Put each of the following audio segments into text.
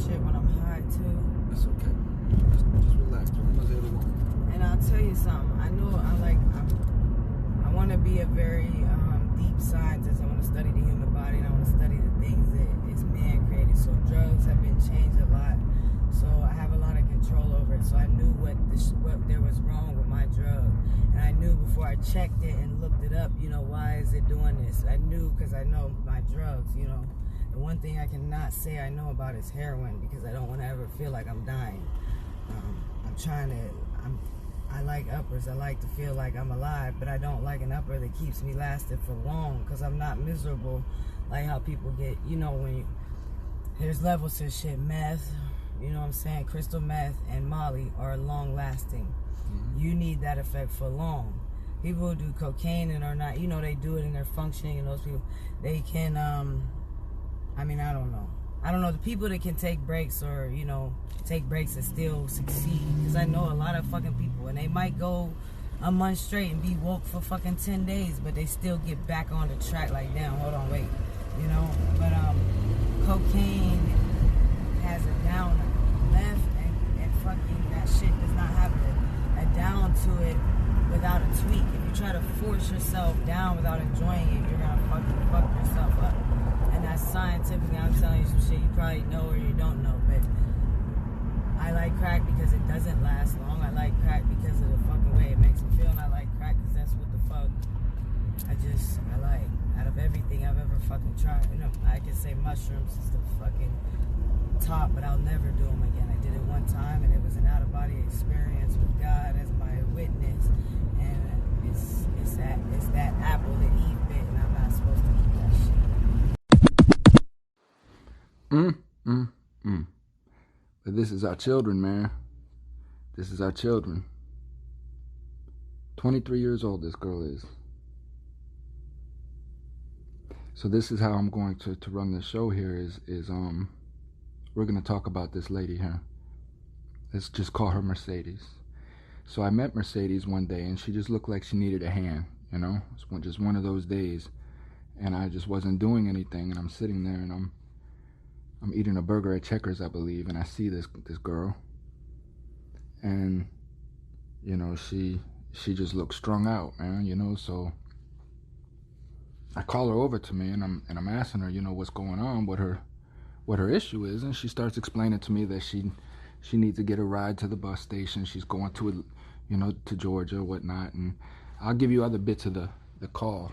shit when I'm high too. That's okay. Just relax. Remember the one. And I'll tell you something. I know I want to be a very deep scientist. I want to study the human body, and I want to study the things that is man created. So drugs have been changed a lot. So I have a lot of control over it. So I knew what there was wrong with my drug, and I knew before I checked it and looked it up. You know, why is it doing this? I knew because I know my drugs. You know, the one thing I cannot say I know about is heroin, because I don't want to ever feel like I'm dying. I like uppers. I like to feel like I'm alive, but I don't like an upper that keeps me lasting for long, because I'm not miserable like how people get. You know, when there's levels to shit. Meth, you know what I'm saying, crystal meth and Molly are long lasting. Mm-hmm. You need that effect for long. People who do cocaine and are not, you know, they do it and they're functioning, and those people, they can, I mean, I don't know. The people that can take breaks, or, you know, take breaks and still succeed. Because I know a lot of fucking people, and they might go a month straight and be woke for fucking 10 days, but they still get back on the track like, damn, hold on, wait. You know? But cocaine has a downer. Meth and fucking that shit does not have a down to it without a tweak. If you try to force yourself down without enjoying it, you're gonna fucking fuck yourself up. And that's scientifically, I'm telling you some shit you probably know or you don't know, but I like crack because it doesn't last long. I like crack because of the fucking way it makes me feel, and I like crack because that's what the fuck I like. Out of everything I've ever fucking tried, you know, I can say mushrooms is the fucking top, but I'll never do them again. I did it one time, and it was an out-of-body experience with God as my witness, and it's that apple that Eve bit, and I'm not supposed to eat that shit. But this is our children, man. This is our children. 23 years old this girl is. So this is how I'm going to run the show here is we're going to talk about this lady here. Let's just call her Mercedes. So I met Mercedes one day, and she just looked like she needed a hand, you know? It's just one of those days, and I just wasn't doing anything, and I'm sitting there, and I'm eating a burger at Checkers, I believe, and I see this girl, and, you know, she just looks strung out, man, you know, so I call her over to me, and I'm asking her, you know, what's going on, what her issue is, and she starts explaining to me that she needs to get a ride to the bus station. She's going to, you know, to Georgia or whatnot, and I'll give you other bits of the call,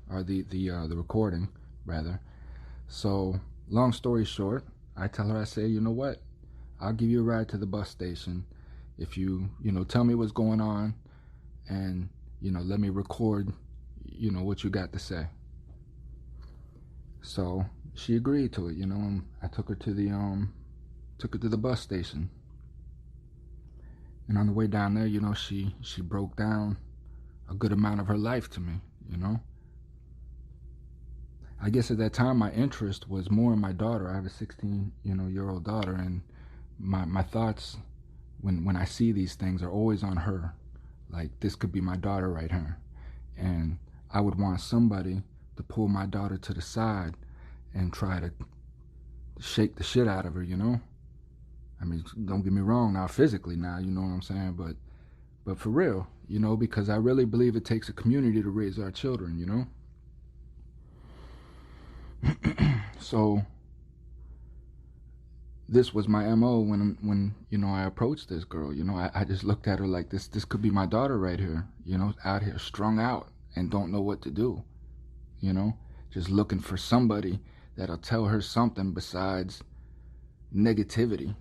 or the recording, rather. So, long story short, I tell her, I say, you know what, I'll give you a ride to the bus station if you know, tell me what's going on, and, you know, let me record, you know, what you got to say. So she agreed to it, you know, and I took her to the bus station. And on the way down there, you know, she broke down a good amount of her life to me, you know. I guess at that time my interest was more in my daughter. I have a 16-year-old daughter, and my thoughts when I see these things are always on her. Like, this could be my daughter right here. And I would want somebody to pull my daughter to the side and try to shake the shit out of her, you know? I mean, don't get me wrong, now physically now, you know what I'm saying? But for real, you know, because I really believe it takes a community to raise our children, you know? So this was my MO when you know, I approached this girl. You know, I just looked at her like, this could be my daughter right here, you know, out here strung out and don't know what to do, you know, just looking for somebody that'll tell her something besides negativity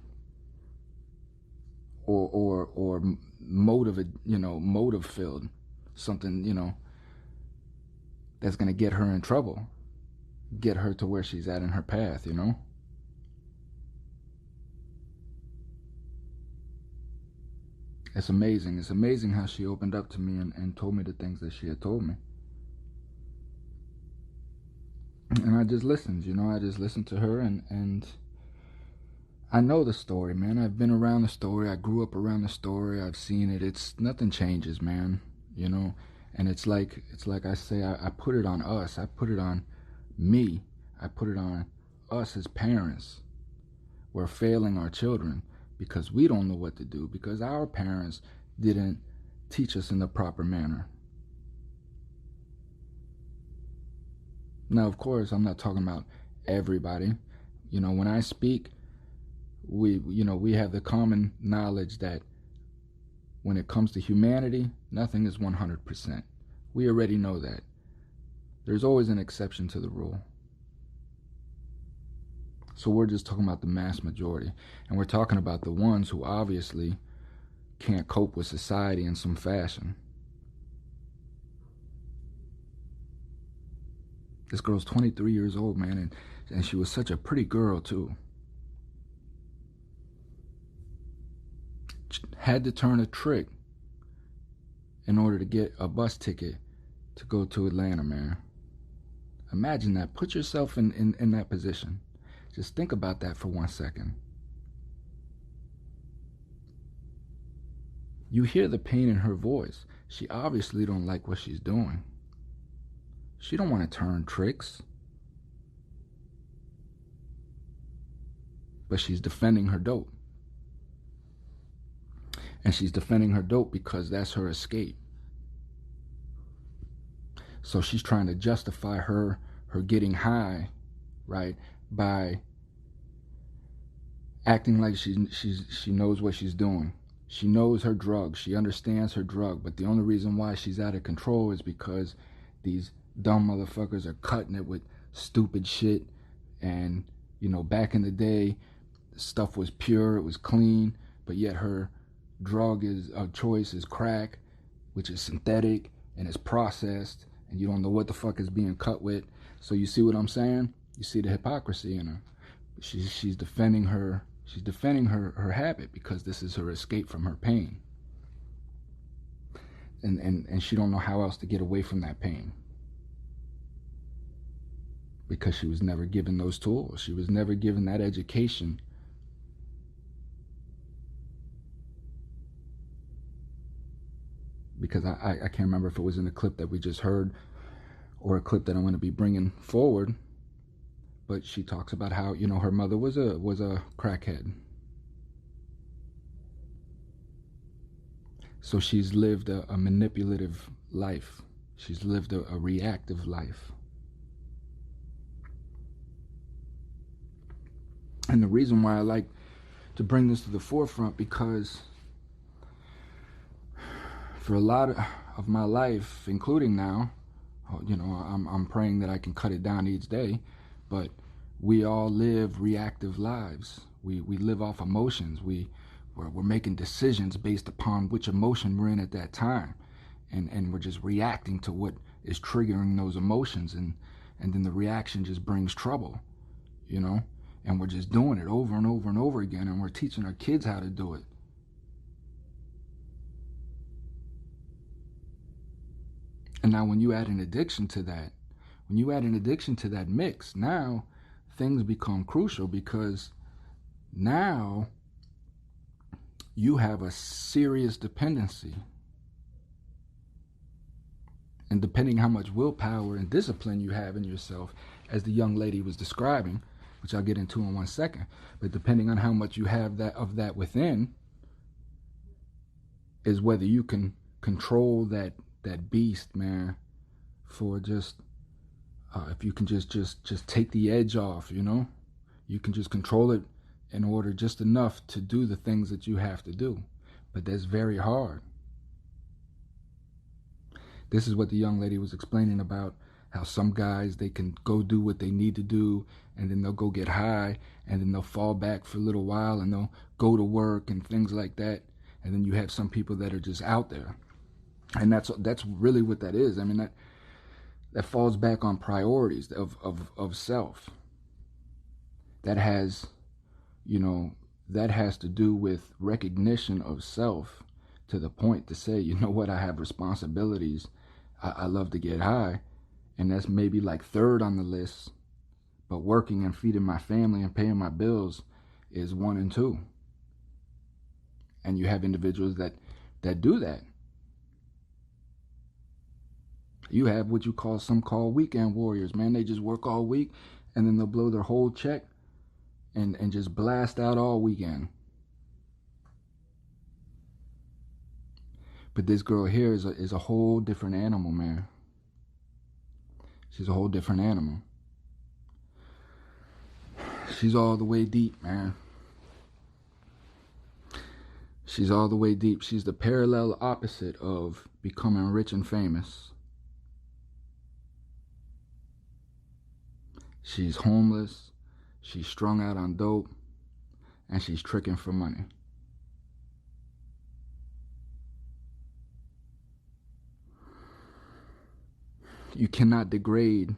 or motive filled, something, you know, that's gonna get her in trouble, get her to where she's at in her path, you know. It's amazing. It's amazing how she opened up to me and told me the things that she had told me. And I just listened, you know, I just listened to her, and I know the story, man. I've been around the story. I grew up around the story. I've seen it. It's nothing changes, man, you know. And it's like I say, I put it on us. I put it on me. I put it on us as parents. we're failing our children because we don't know what to do, because our parents didn't teach us in the proper manner. Now, of course, I'm not talking about everybody. You know, when I speak, we have the common knowledge that when it comes to humanity, nothing is 100%. We already know that. There's always an exception to the rule. So we're just talking about the mass majority. And we're talking about the ones who obviously can't cope with society in some fashion. This girl's 23 years old, man, and she was such a pretty girl, too. Had to turn a trick in order to get a bus ticket to go to Atlanta, man. Imagine that. Put yourself in that position. Just think about that for 1 second. You hear the pain in her voice. She obviously don't like what she's doing. She don't want to turn tricks. But she's defending her dope. And she's defending her dope because that's her escape. So she's trying to justify her getting high, right, by acting like she knows what she's doing. She knows her drug. She understands her drug. But the only reason why she's out of control is because these dumb motherfuckers are cutting it with stupid shit. And, you know, back in the day, stuff was pure, it was clean, but yet her drug of choice is crack, which is synthetic and it's processed, and you don't know what the fuck is being cut with. So you see what I'm saying? You see the hypocrisy in her. She's defending her habit because this is her escape from her pain. And she don't know how else to get away from that pain. Because she was never given those tools. She was never given that education. Because I can't remember if it was in the clip that we just heard or a clip that I'm going to be bringing forward, but she talks about how, you know, her mother was a crackhead. So she's lived a manipulative life. She's lived a reactive life. And the reason why I like to bring this to the forefront, because for a lot of my life, including now, you know, I'm praying that I can cut it down each day, but we all live reactive lives. We live off emotions. We're making decisions based upon which emotion we're in at that time, and we're just reacting to what is triggering those emotions, and then the reaction just brings trouble, you know, and we're just doing it over and over and over again, and we're teaching our kids how to do it. And now when you add an addiction to that, mix, now things become crucial, because now you have a serious dependency. And depending how much willpower and discipline you have in yourself, as the young lady was describing, which I'll get into in 1 second, but depending on how much you have of that within, is whether you can control that beast, man, for just if you can just take the edge off, you know, you can just control it in order just enough to do the things that you have to do. But that's very hard. This is what the young lady was explaining about how some guys, they can go do what they need to do, and then they'll go get high, and then they'll fall back for a little while, and they'll go to work and things like that. And then you have some people that are just out there. And that's really what that is. I mean, that falls back on priorities of self. That has, you know, that has to do with recognition of self, to the point to say, you know what, I have responsibilities. I love to get high, and that's maybe like third on the list, but working and feeding my family and paying my bills is 1 and 2. And you have individuals that do that. You have what some call weekend warriors, man. They just work all week, and then they'll blow their whole check, and just blast out all weekend. But this girl here is a whole different animal, man. She's a whole different animal. She's all the way deep, man. She's all the way deep. She's the parallel opposite of becoming rich and famous. She's homeless, she's strung out on dope, and she's tricking for money. You cannot degrade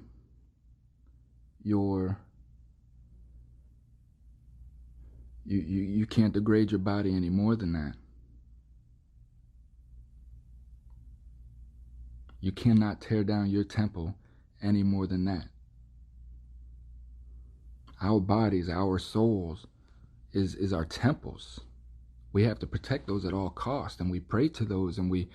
your you can't degrade your body any more than that. You cannot tear down your temple any more than that. Our bodies, our souls is our temples. We have to protect those at all costs, and we pray to those, and we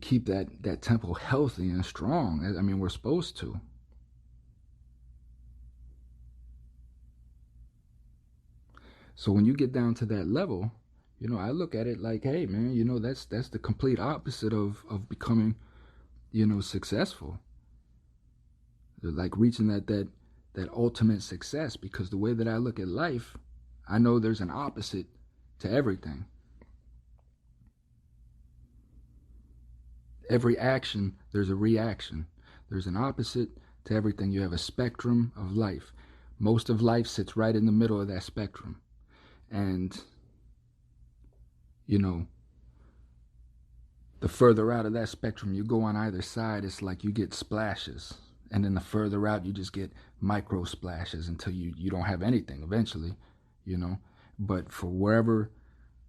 keep that temple healthy and strong. I mean, we're supposed to. So when you get down to that level, you know, I look at it like, hey, man, you know, that's the complete opposite of becoming, you know, successful. Like reaching that ultimate success, because the way that I look at life, I know there's an opposite to everything. Every action, there's a reaction. There's an opposite to everything. You have a spectrum of life. Most of life sits right in the middle of that spectrum. And, you know, the further out of that spectrum you go on either side, it's like you get splashes. And then the further out, you just get micro splashes until you don't have anything eventually, you know. But for wherever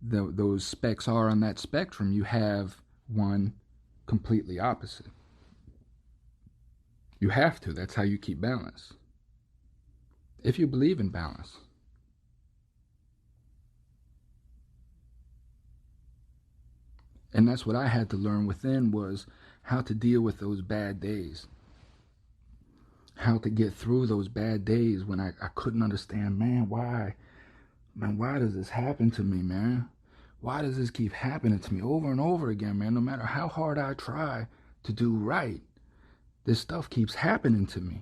those specks are on that spectrum, you have one completely opposite. You have to. That's how you keep balance. If you believe in balance. And that's what I had to learn within, was how to deal with those bad days. How to get through those bad days when I couldn't understand, man, why? Man, why does this happen to me, man? Why does this keep happening to me over and over again, man? No matter how hard I try to do right, this stuff keeps happening to me.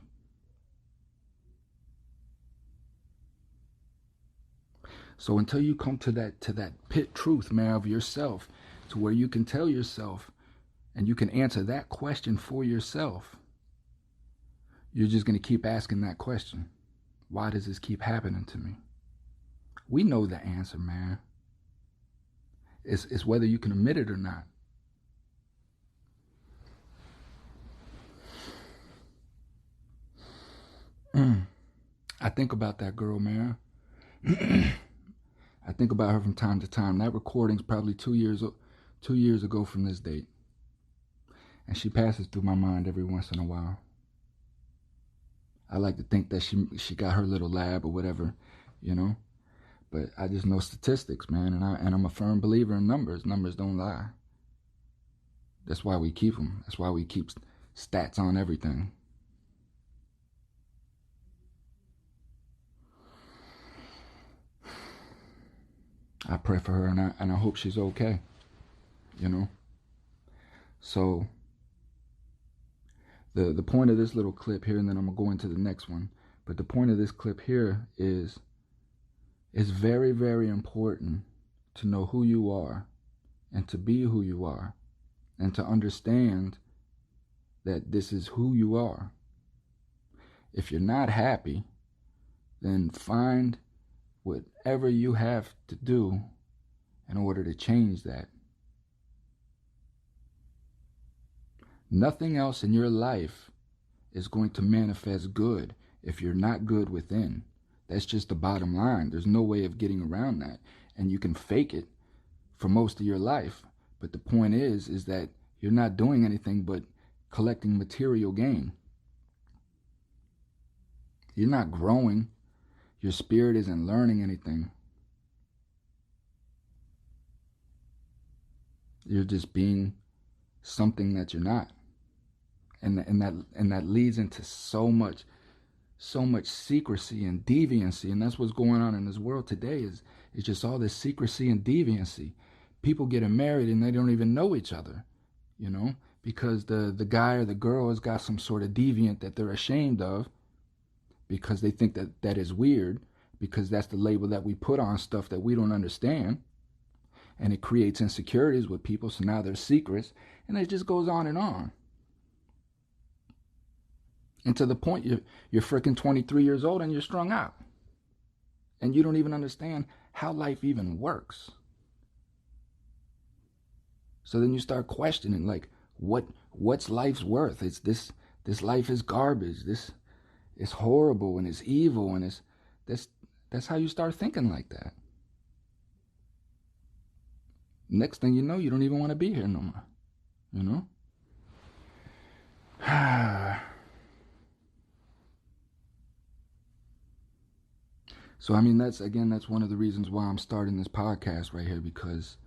So until you come to that pit truth, man, of yourself, to where you can tell yourself and you can answer that question for yourself, you're just going to keep asking that question. Why does this keep happening to me? We know the answer, man. It's whether you can admit it or not. I think about that girl, man. I think about her from time to time. That recording's probably 2 years ago from this date. And she passes through my mind every once in a while. I like to think that she got her little lab or whatever, you know. But I just know statistics, man, and I'm a firm believer in numbers. Numbers don't lie. That's why we keep them. That's why we keep stats on everything. I pray for her, and I hope she's okay, you know. So the point of this little clip here, and then I'm going to go into the next one, but the point of this clip here is it's very, very important to know who you are and to be who you are and to understand that this is who you are. If you're not happy, then find whatever you have to do in order to change that. Nothing else in your life is going to manifest good if you're not good within. That's just the bottom line. There's no way of getting around that. And you can fake it for most of your life. But the point is that you're not doing anything but collecting material gain. You're not growing. Your spirit isn't learning anything. You're just being something that you're not. And that leads into so much so much secrecy and deviancy, and that's what's going on in this world today. Is just all this secrecy and deviancy. People getting married and they don't even know each other, you know, because the guy or the girl has got some sort of deviant that they're ashamed of, because they think that that is weird, because that's the label that we put on stuff that we don't understand, and it creates insecurities with people. So now there's secrets, and it just goes on and on. And to the point you're freaking 23 years old and you're strung out. And you don't even understand how life even works. So then you start questioning, like, what's life's worth? It's this life is garbage. This is horrible and it's evil, and that's how you start thinking like that. Next thing you know, you don't even want to be here no more. You know? So, I mean, that's one of the reasons why I'm starting this podcast right here, because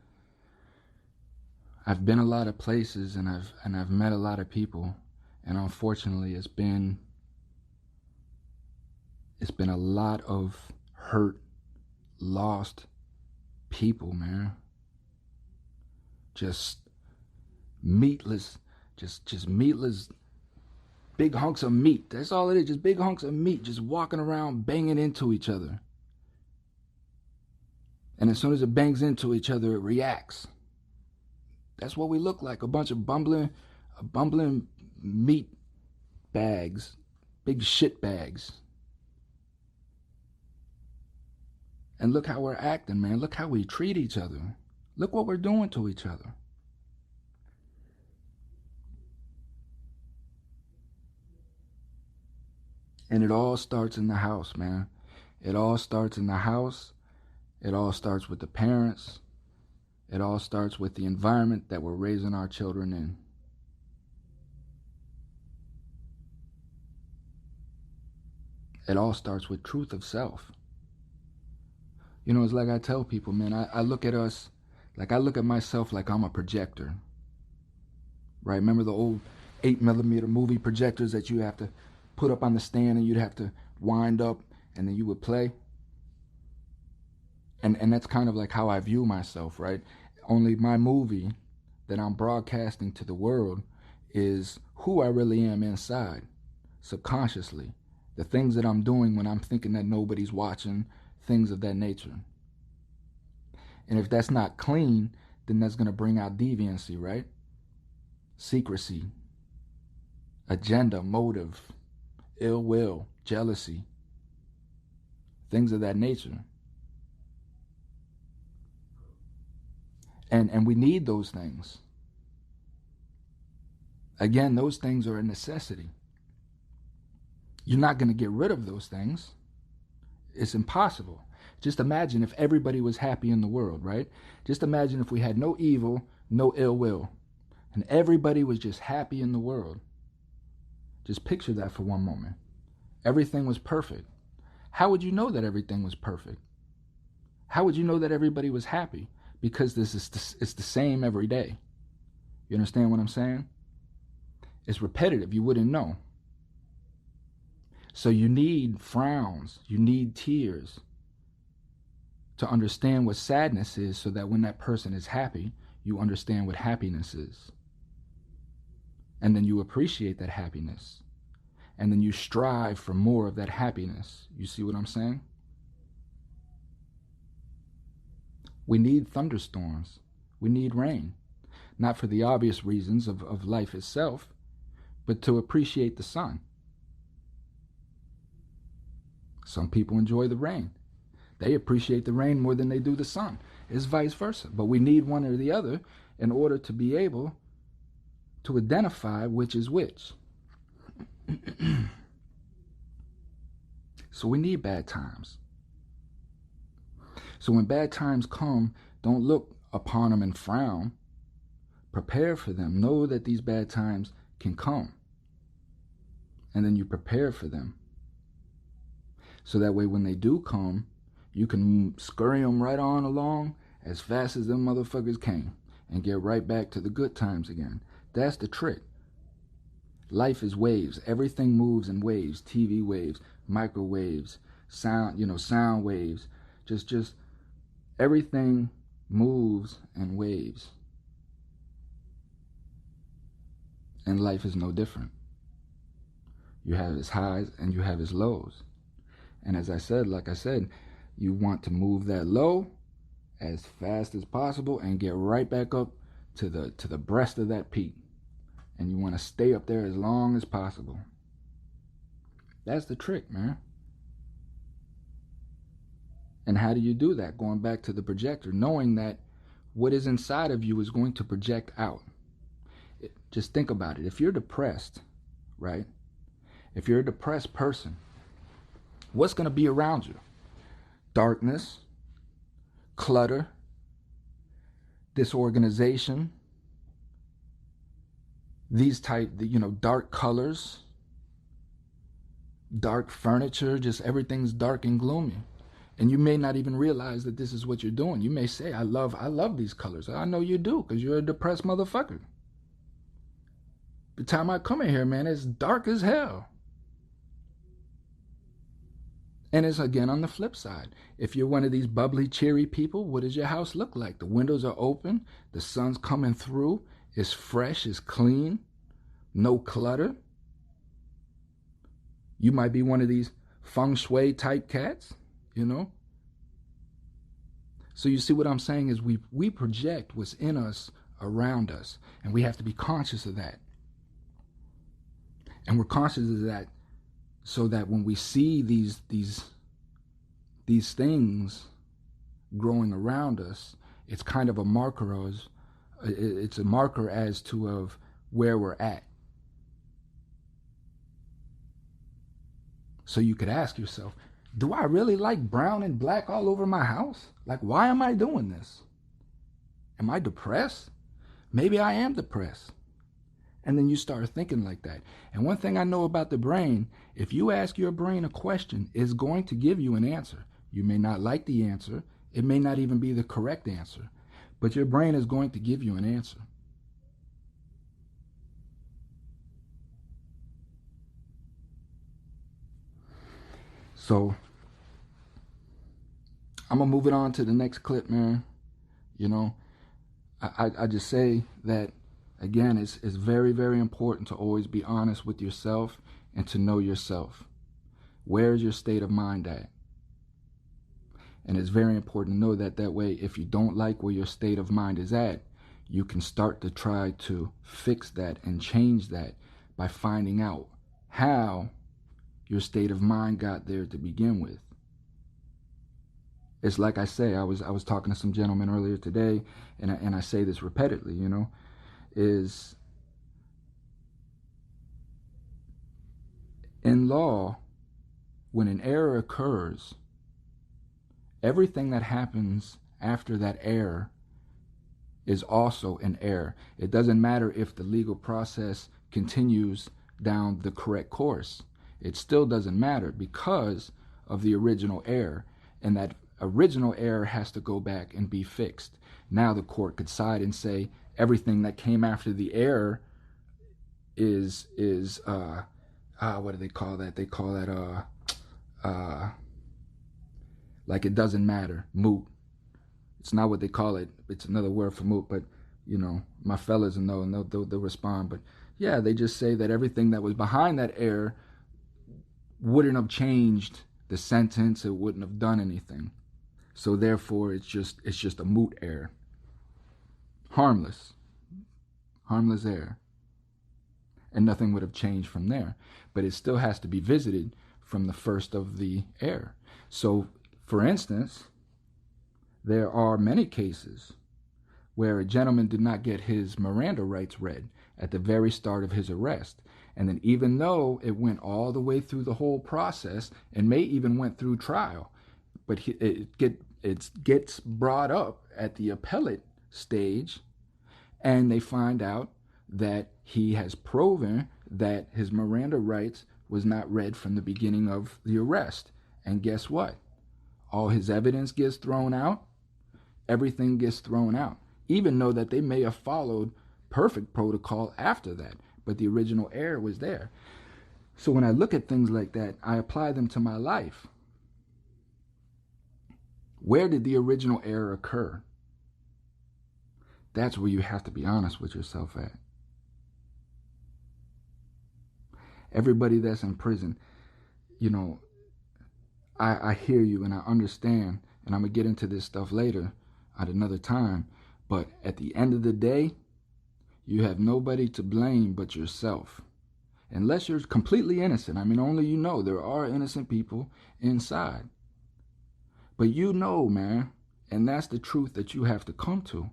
I've been a lot of places and I've met a lot of people, and unfortunately it's been a lot of hurt, lost people, man. Just meatless, just meatless, big hunks of meat. That's all it is, just big hunks of meat, just walking around banging into each other. And as soon as it bangs into each other, it reacts. That's what we look like, a bunch of bumbling meat bags, big shit bags. And look how we're acting, man. Look how we treat each other. Look what we're doing to each other. And it all starts in the house, man. It all starts in the house. It all starts with the parents. It all starts with the environment that we're raising our children in. It all starts with truth of self. You know, it's like I tell people, man, I look at us, like I look at myself like I'm a projector. Right? Remember the old 8mm movie projectors that you have to put up on the stand and you'd have to wind up and then you would play? And that's kind of like how I view myself, right? Only my movie that I'm broadcasting to the world is who I really am inside, subconsciously. The things that I'm doing when I'm thinking that nobody's watching, things of that nature. And if that's not clean, then that's going to bring out deviancy, right? Secrecy, agenda, motive, ill will, jealousy, things of that nature. And we need those things. Again, those things are a necessity. You're not going to get rid of those things. It's impossible. Just imagine if everybody was happy in the world, right? Just imagine if we had no evil, no ill will, and everybody was just happy in the world. Just picture that for one moment. Everything was perfect. How would you know that everything was perfect? How would you know that everybody was happy? Because it's the same every day. You understand what I'm saying? It's repetitive. You wouldn't know. So you need frowns. You need tears to understand what sadness is, so that when that person is happy, you understand what happiness is. And then you appreciate that happiness. And then you strive for more of that happiness. You see what I'm saying? We need thunderstorms. We need rain. Not for the obvious reasons of life itself, but to appreciate the sun. Some people enjoy the rain. They appreciate the rain more than they do the sun. It's vice versa. But we need one or the other in order to be able to identify which is which. So we need bad times. So when bad times come, don't look upon them and frown. Prepare for them. Know that these bad times can come. And then you prepare for them. So that way when they do come, you can scurry them right on along as fast as them motherfuckers came and get right back to the good times again. That's the trick. Life is waves. Everything moves in waves. TV waves, microwaves, sound waves. Just everything moves in waves. And life is no different. You have its highs and you have its lows. And like I said, you want to move that low as fast as possible and get right back up to the breast of that peak. And you want to stay up there as long as possible. That's the trick, man. And how do you do that? Going back to the projector, knowing that what is inside of you is going to project out. Just think about it. If you're depressed, right? If you're a depressed person, what's going to be around you? Darkness, clutter, disorganization, these dark colors, dark furniture, just everything's dark and gloomy. And you may not even realize that this is what you're doing. You may say, I love these colors. I know you do, because you're a depressed motherfucker. The time I come in here, man, it's dark as hell. And it's again on the flip side. If you're one of these bubbly, cheery people, what does your house look like? The windows are open, the sun's coming through, it's fresh, it's clean, no clutter. You might be one of these feng shui type cats, So you see what I'm saying is we project what's in us around us, and we have to be conscious of that. And we're conscious of that so that when we see these things growing around us, it's kind of a marker as to of where we're at. So you could ask yourself, do I really like brown and black all over my house? Like, why am I doing this? Am I depressed? Maybe I am depressed. And then you start thinking like that. And one thing I know about the brain, if you ask your brain a question, it's going to give you an answer. You may not like the answer. It may not even be the correct answer. But your brain is going to give you an answer. So, I'm going to move it on to the next clip, man. I just say that, again, it's very, very important to always be honest with yourself and to know yourself. Where is your state of mind at? And it's very important to know that way, if you don't like where your state of mind is at, you can start to try to fix that and change that by finding out how your state of mind got there to begin with. It's like I say, I was talking to some gentleman earlier today, and I say this repeatedly, is in law, when an error occurs, everything that happens after that error is also an error. It doesn't matter if the legal process continues down the correct course. It still doesn't matter because of the original error, and that original error has to go back and be fixed. Now the court could side and say everything that came after the error is what do they call that? They call that like it doesn't matter, moot. It's not what they call it. It's another word for moot, but my fellas will know and they'll respond. But yeah, they just say that everything that was behind that error wouldn't have changed the sentence. It wouldn't have done anything. So therefore, it's just a moot error. Harmless error. And nothing would have changed from there. But it still has to be visited from the first of the error. So, for instance, there are many cases where a gentleman did not get his Miranda rights read at the very start of his arrest. And then even though it went all the way through the whole process and may even went through trial, but it gets brought up at the appellate stage, and they find out that he has proven that his Miranda rights was not read from the beginning of the arrest. And guess what? All his evidence gets thrown out. Everything gets thrown out. Even though that they may have followed perfect protocol after that. but the original error was there. So when I look at things like that, I apply them to my life. Where did the original error occur? That's where you have to be honest with yourself at. Everybody that's in prison, you know, I hear you and I understand, and I'm going to get into this stuff later at another time, but at the end of the day, you have nobody to blame but yourself. Unless you're completely innocent. I mean, only you know there are innocent people inside. But you know, man, and that's the truth that you have to come to.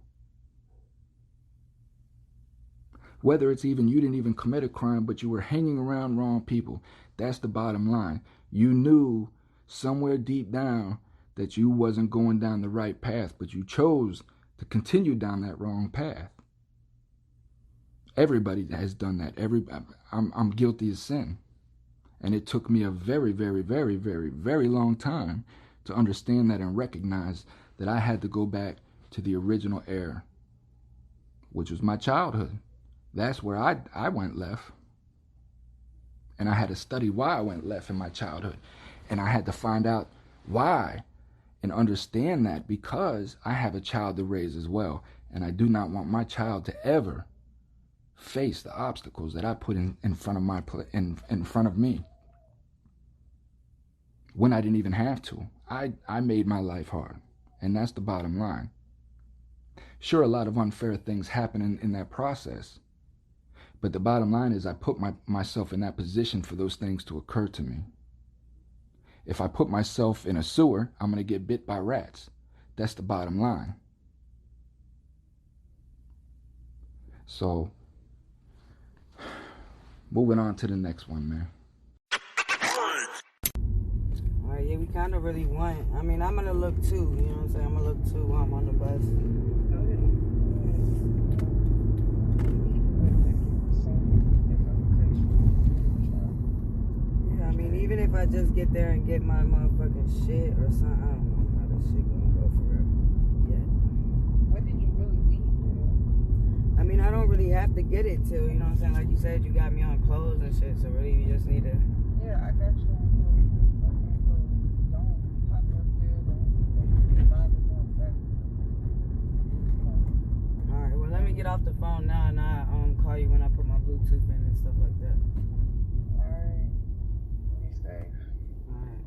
Whether it's even you didn't even commit a crime, but you were hanging around wrong people. That's the bottom line. You knew somewhere deep down that you wasn't going down the right path, but you chose to continue down that wrong path. Everybody has done that. I'm guilty of sin. And it took me a very, very, very, very, very long time to understand that and recognize that I had to go back to the original error, which was my childhood. That's where I went left. And I had to study why I went left in my childhood. And I had to find out why and understand that, because I have a child to raise as well. And I do not want my child to ever face the obstacles that I put in front of me when I didn't even have to. I made my life hard, and that's the bottom line. Sure, a lot of unfair things happen in that process, but the bottom line is I put myself in that position for those things to occur to me. If I put myself in a sewer, I'm going to get bit by rats. That's the bottom line. So, moving on to the next one, man. All right, yeah, we kind of really want. I mean, I'm gonna look too. You know what I'm saying? I'm gonna look too while I'm on the bus. Yeah, I mean, even if I just get there and get my motherfucking shit or something, I don't know how this shit gonna go for real. Yeah. What did you really need? I mean, I don't really have to get it till, you know what I'm saying? Like you said, you got me on clothes and shit, so really you just need to... Yeah, I got you on clothes. Don't pop up there. Don't bother them back. Alright, well, let me get off the phone now and I'll call you when I put my Bluetooth in and stuff like that. Alright. Be safe. Alright.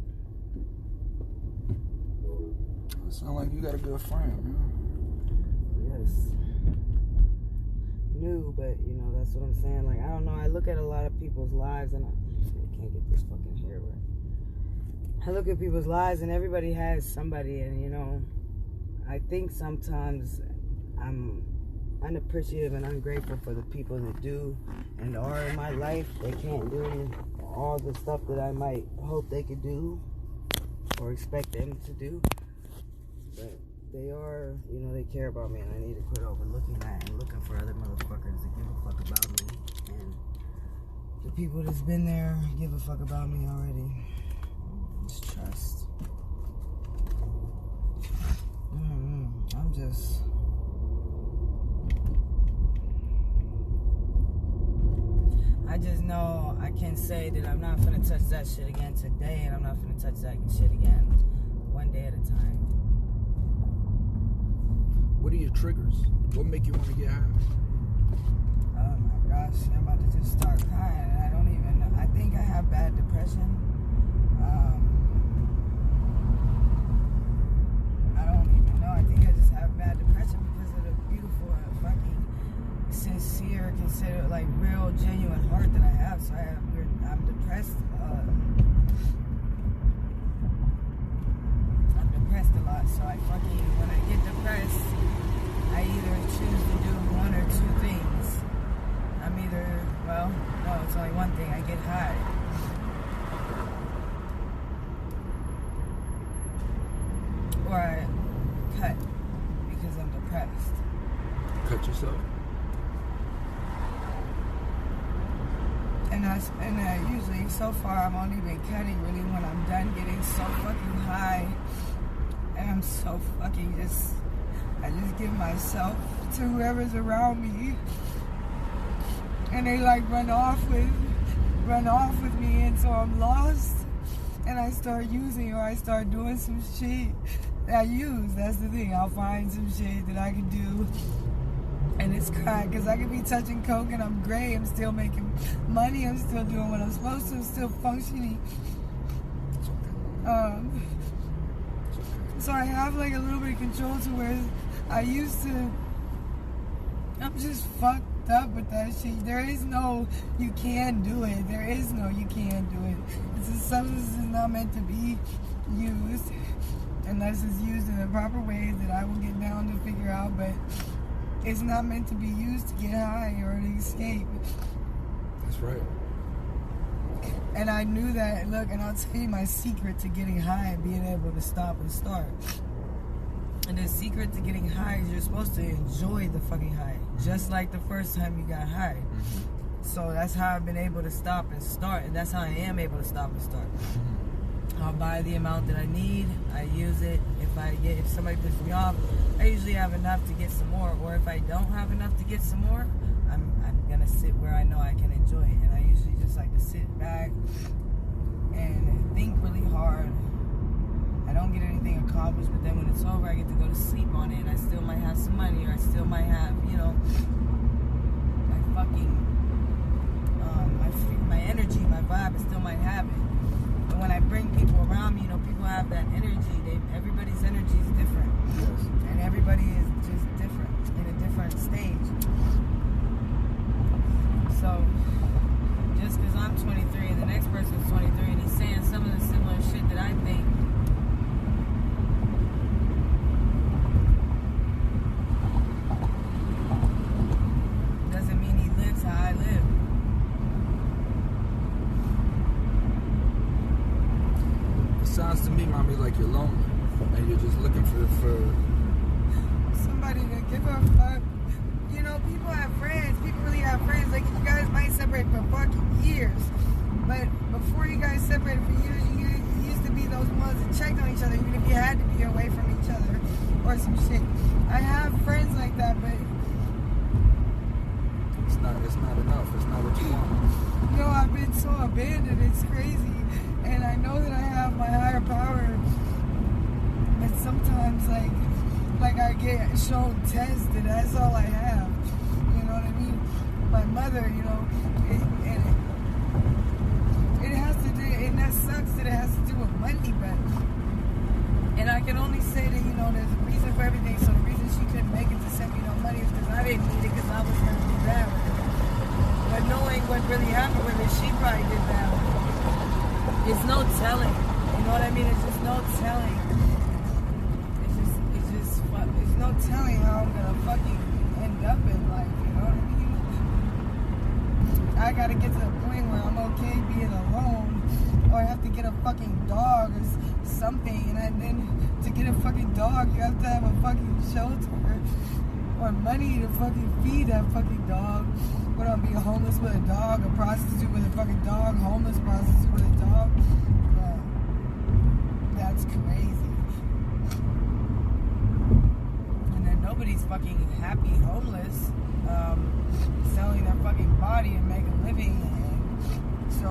It sounds like you got a good friend, man. Yes. New, but you know, that's what I'm saying. Like, I don't know, I look at a lot of people's lives and I can't get this fucking hair right. I look at people's lives and everybody has somebody, and you know, I think sometimes I'm unappreciative and ungrateful for the people that do and are in my life. They can't do all the stuff that I might hope they could do or expect them to do, but they are, you know, they care about me, and I need to quit overlooking that and looking for other motherfuckers that give a fuck about me. And the people that's been there give a fuck about me already. It's trust. I'm just... I just know I can say that I'm not gonna touch that shit again today, and I'm not gonna touch that shit again one day at a time. What are your triggers? What make you want to get high? Oh my gosh, I'm about to just start crying. I don't even know. I think I have bad depression. I don't even know. I think I just have bad depression because of the beautiful, fucking, sincere, considered, like, real, genuine heart that I have. So I'm depressed. I'm depressed a lot. So when I get depressed, I either choose to do one or two things. I'm either, well, no, it's only one thing. I get high. Or I cut because I'm depressed. Cut yourself? And usually, so far, I've only been cutting really when I'm done getting so fucking high. And I'm so fucking I just give myself to whoever's around me. and they like run off with me, and so I'm lost, and I start using, or I start doing some shit that I use. That's the thing. I'll find some shit that I can do, and it's crack, because I can be touching coke and I'm great. I'm still making money. I'm still doing what I'm supposed to. I'm still functioning. So I have like a little bit of control to where I used to. I'm just fucked up with that shit. There is no you can do it. There is no you can do it. It's a substance that's not meant to be used unless it's used in the proper ways that I will get down to figure out, but it's not meant to be used to get high or to escape. That's right. And I knew that. Look, and I'll tell you my secret to getting high and being able to stop and start. And the secret to getting high is you're supposed to enjoy the fucking high, just like the first time you got high. So that's how I've been able to stop and start, and that's how I am able to stop and start. I'll buy the amount that I need, I use it. If somebody pisses me off, I usually have enough to get some more. Or if I don't have enough to get some more, I'm gonna sit where I know I can enjoy it. And I usually just like to sit back and think really hard. I don't get anything accomplished, but then when it's over, I get to go to sleep on it, and I still might have some money, or I still might have, my fucking, my energy, my vibe, I still might have it. But when I bring people around me, people have that energy. Everybody's energy is different, and everybody is just different in a different stage. So just because I'm 23 and the next person's 23 and he's saying some of the similar shit that I think, doesn't mean he lives how I live. It sounds to me, mommy, like you're lonely and you're just looking for somebody to give a fuck. People have friends. People really have friends. Like, you guys might separate for fucking years, but before you guys separated for years, you used to be those ones that checked on each other, even if you had to be away from each other or some shit. I have friends like that, but it's not enough. It's not what you want. I've been so abandoned. It's crazy, and I know that I have my higher power, but sometimes like I get shown tests that that's all I have. You know what I mean? My mother, it has to do, and that sucks that it has to do with money, but, and I can only say that, there's a reason for everything. So the reason she couldn't make it to send me no money is because I didn't need it, because I was going to do bad with it. But knowing what really happened with it, she probably did bad with it. It's no telling. You know what I mean? It's just no telling. There's no telling how I'm gonna fucking end up in life, you know what I mean? I gotta get to the point where I'm okay being alone, or I have to get a fucking dog or something, and then to get a fucking dog, you have to have a fucking shelter or money to fucking feed that fucking dog. What, I'm being homeless with a dog, a prostitute with a fucking dog, homeless prostitute with a dog? That's crazy. Nobody's fucking happy homeless, selling their fucking body and make a living, and so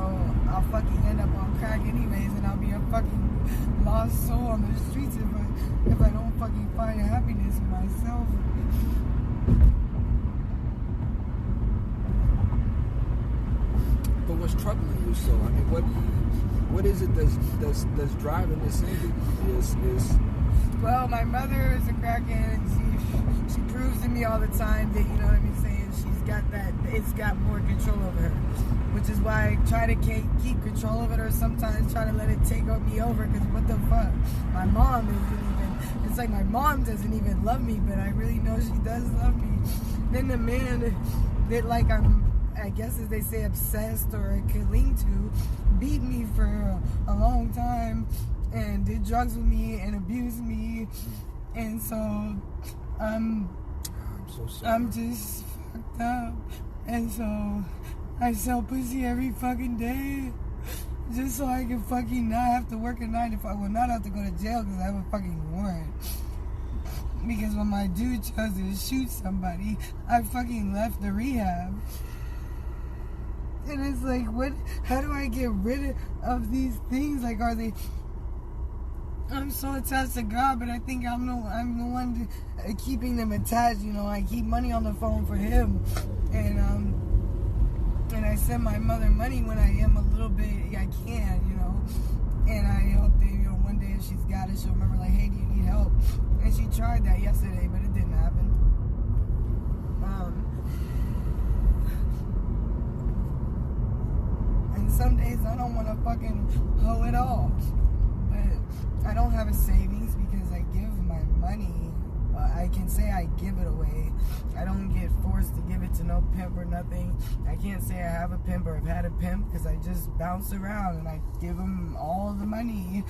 I'll fucking end up on crack anyways, and I'll be a fucking lost soul on the streets if I don't fucking find happiness in myself. But what's troubling you so? I mean, what is it that's driving this is well, my mother is a crackhead, and she proves to me all the time that, saying she's got that, it's got more control over her, which is why I try to keep control of it, or sometimes try to let it take me over, because what the fuck, my mom it's like my mom doesn't even love me, but I really know she does love me. Then the man that I guess as they say, obsessed or cling to, beat me for a long time, and did drugs with me and abused me, and so I'm so sorry. I'm just fucked up, and so I sell pussy every fucking day just so I can fucking not have to work a 9 to 5. Well, not have to go to jail because I have a fucking warrant. Because when my dude chose to shoot somebody, I fucking left the rehab. And it's like, how do I get rid of these things? Like, are they... I'm so attached to God, but I think I'm the one keeping them attached. You know, I keep money on the phone for him, and I send my mother money when I am a little bit, I can, you know, and I hope that, you know, one day if she's got it, she'll remember, like, hey, do you need help? And she tried that yesterday, but it didn't happen. And some days I don't want to fucking hoe it all. But I don't have a savings because I give my money. I can say I give it away. I don't get forced to give it to no pimp or nothing. I can't say I have a pimp or I've had a pimp because I just bounce around and I give them all the money.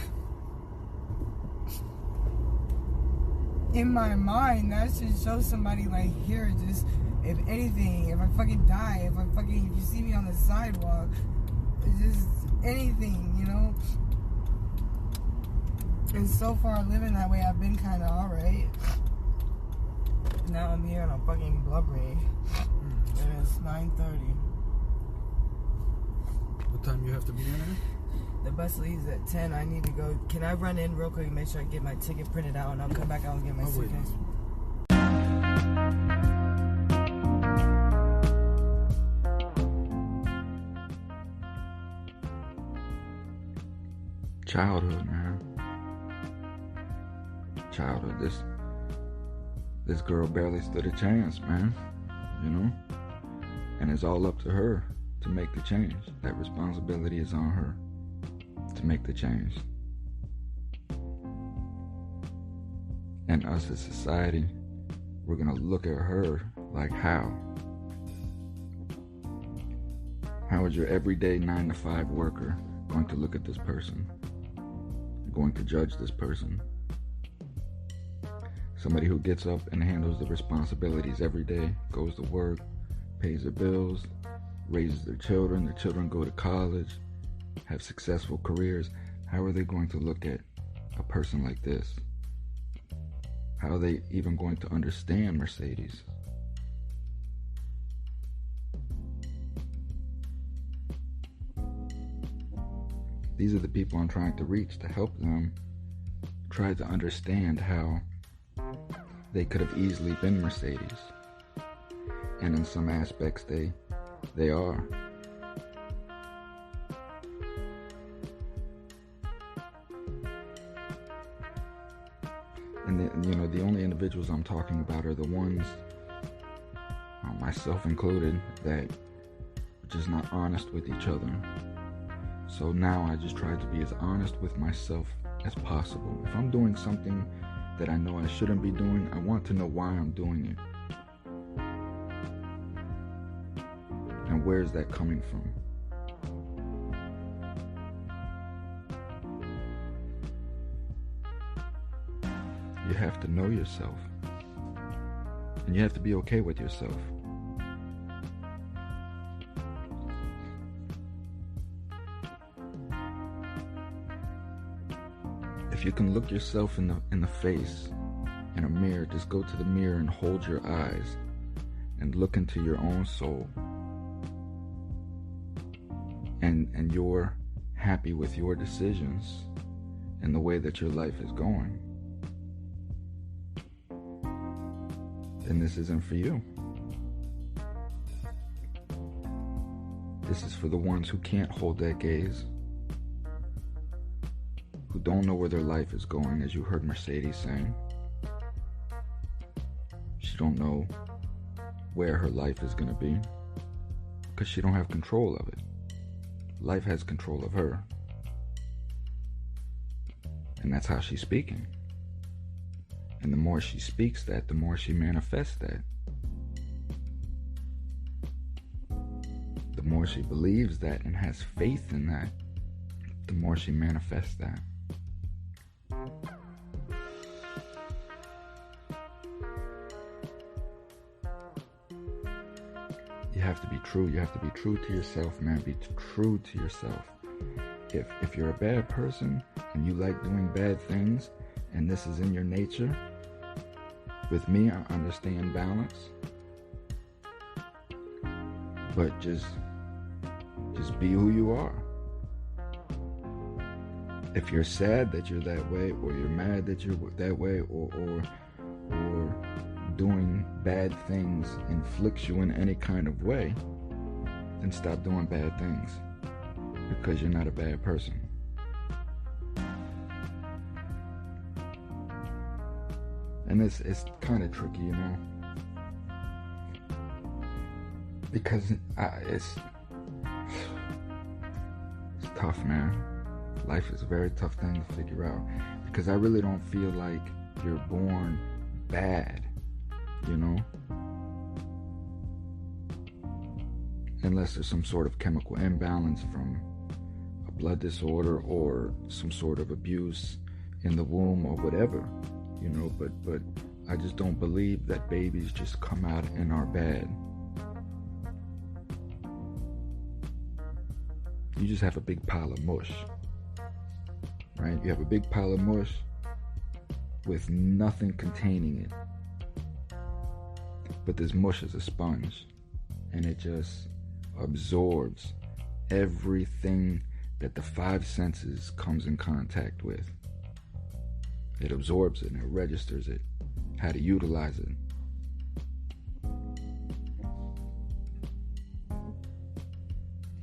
In my mind, that should show somebody like, here, just, if anything, if I fucking die, if you see me on the sidewalk, just anything, you know? And so far, living that way, I've been kind of alright. Now I'm here and I'm fucking blubbering. And it's 9:30. What time you have to be in there? The bus leaves at 10. I need to go. Can I run in real quick and make sure I get my ticket printed out, and I'll come back out and get my suitcase? Childhood, man. Childhood. This girl barely stood a chance, man. You know? And it's all up to her to make the change. That responsibility is on her to make the change. And us as society, we're gonna look at her like, how? How is your everyday 9-to-5 worker going to look at this person? Going to judge this person? Somebody who gets up and handles the responsibilities every day, goes to work, pays their bills, raises their children go to college, have successful careers. How are they going to look at a person like this? How are they even going to understand Mercedes? These are the people I'm trying to reach, to help them try to understand how they could have easily been Mercedes. And in some aspects, they are. And the only individuals I'm talking about are the ones, myself included, that are just not honest with each other. So now I just try to be as honest with myself as possible. If I'm doing something that I know I shouldn't be doing, I want to know why I'm doing it. And where is that coming from? You have to know yourself. And you have to be okay with yourself. If you can look yourself in the face in a mirror, just go to the mirror and hold your eyes and look into your own soul, and you're happy with your decisions and the way that your life is going, then this isn't for you. This is for the ones who can't hold that gaze, who don't know where their life is going, as you heard Mercedes saying. She don't know where her life is going to be because she don't have control of it. Life has control of her. And that's how she's speaking. And the more she speaks that, the more she manifests that. The more she believes that and has faith in that, the more she manifests that. You have to be true. You have to be true to yourself, man. Be true to yourself. If you're a bad person and you like doing bad things, and this is in your nature, with me, I understand balance. But just Just be who you are. If you're sad that you're that way, or you're mad that you're that way, or doing bad things inflicts you in any kind of way, then stop doing bad things, because you're not a bad person. And it's kind of tricky, you know, because it's tough, man. Life is a very tough thing to figure out, because I really don't feel like you're born bad, you know, unless there's some sort of chemical imbalance from a blood disorder or some sort of abuse in the womb or whatever, you know, but I just don't believe that babies just come out and are bad. You just have a big pile of mush, right? You have a big pile of mush with nothing containing it. But this mush is a sponge, and it just absorbs everything that the five senses comes in contact with. It absorbs it and it registers it, how to utilize it.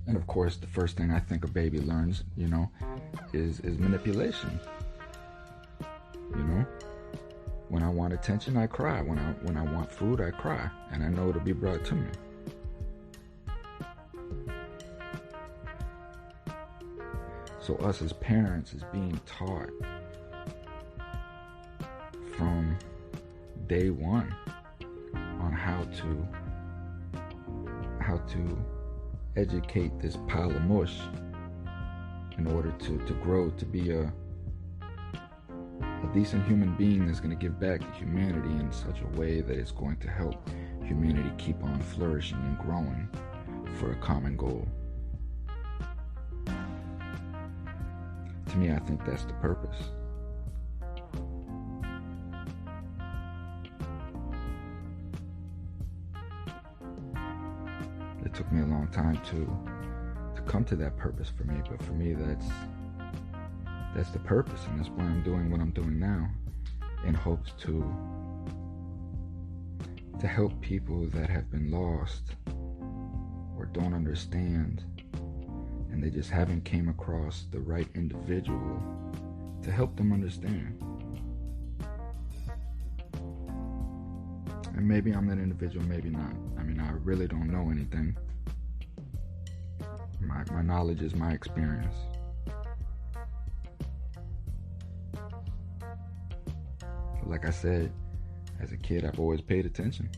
And of course, the first thing I think a baby learns, you know, is manipulation. You know, when I want attention, I cry. When I want food, I cry, and I know it'll be brought to me. So us as parents is being taught from day one on how to educate this pile of mush in order to grow to be a decent human being that's going to give back to humanity in such a way that it's going to help humanity keep on flourishing and growing for a common goal. To me, I think that's the purpose. It took me a long time to come to that purpose for me, but for me that's the purpose, and that's why I'm doing what I'm doing now, in hopes to help people that have been lost or don't understand, and they just haven't came across the right individual to help them understand. And maybe I'm that individual, maybe not. I mean, I really don't know anything. My knowledge is my experience. But like I said, as a kid, I've always paid attention.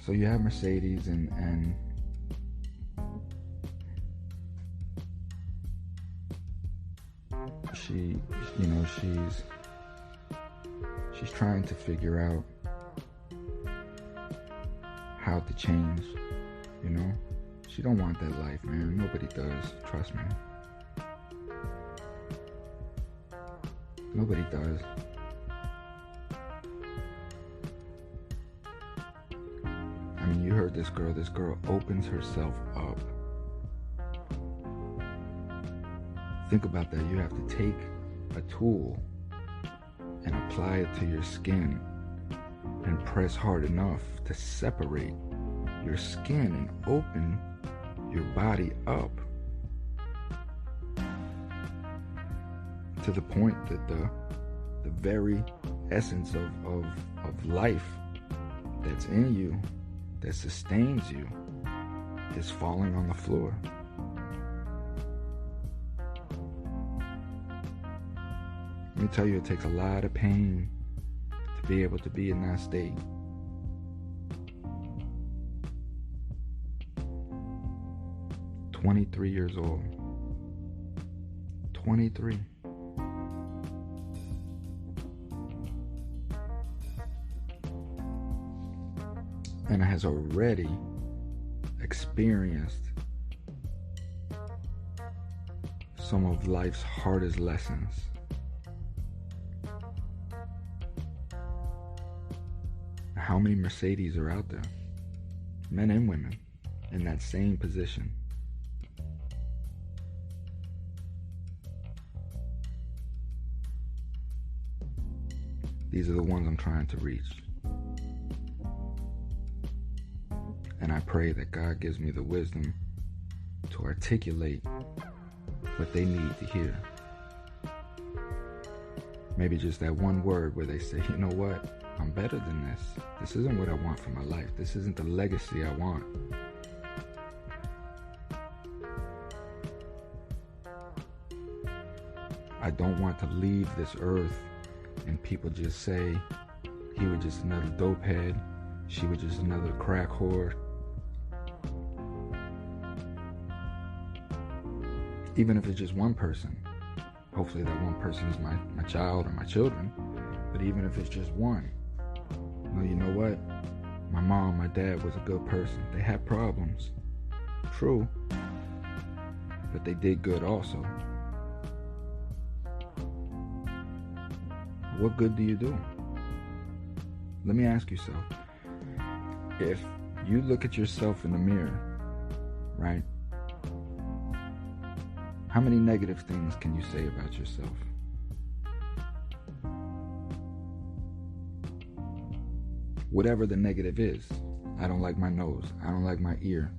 So you have Mercedes and she, you know, she's trying to figure out how to change, you know. She don't want that life, man. Nobody does, trust me. Nobody does. I mean, you heard this girl opens herself up. Think about that. You have to take a tool and apply it to your skin and press hard enough to separate your skin and open your body up to the point that the very essence of life that's in you, that sustains you, is falling on the floor. Let me tell you, it takes a lot of pain to be able to be in that state. I'm 23 years old. 23. And has already some of life's hardest lessons. How many Mercedes are out there? Men and women in that same position. These are the ones I'm trying to reach. And I pray that God gives me the wisdom to articulate what they need to hear. Maybe just that one word where they say, you know what? I'm better than this. This isn't what I want for my life. This isn't the legacy I want. I don't want to leave this earth and people just say, he was just another dope head, she was just another crack whore. Even if it's just one person, hopefully that one person is my child or my children, but even if it's just one, well, you know what? My mom, my dad was a good person. They had problems, true, but they did good also. What good do you do? Let me ask you so. If you look at yourself in the mirror, right? How many negative things can you say about yourself? Whatever the negative is. I don't like my nose. I don't like my ear.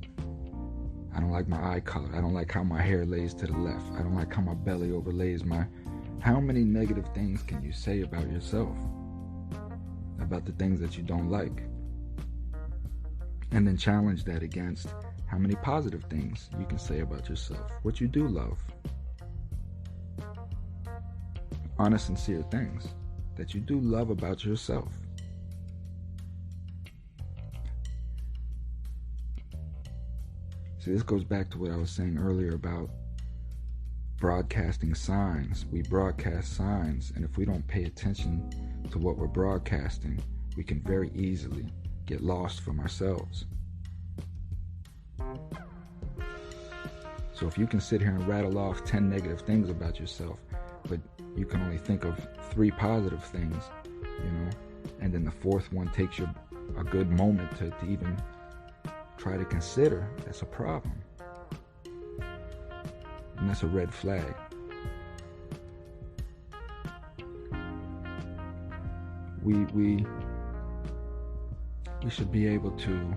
I don't like my eye color. I don't like how my hair lays to the left. I don't like how my belly overlays my... How many negative things can you say about yourself? About the things that you don't like? And then challenge that against how many positive things you can say about yourself. What you do love. Honest, sincere things that you do love about yourself. See, this goes back to what I was saying earlier about broadcasting signs. We broadcast signs, and if we don't pay attention to what we're broadcasting, we can very easily get lost from ourselves. So if you can sit here and rattle off 10 negative things about yourself, but you can only think of 3 positive things, and then the 4th one takes you a good moment to even try to consider, that's a problem. And that's a red flag. We should be able to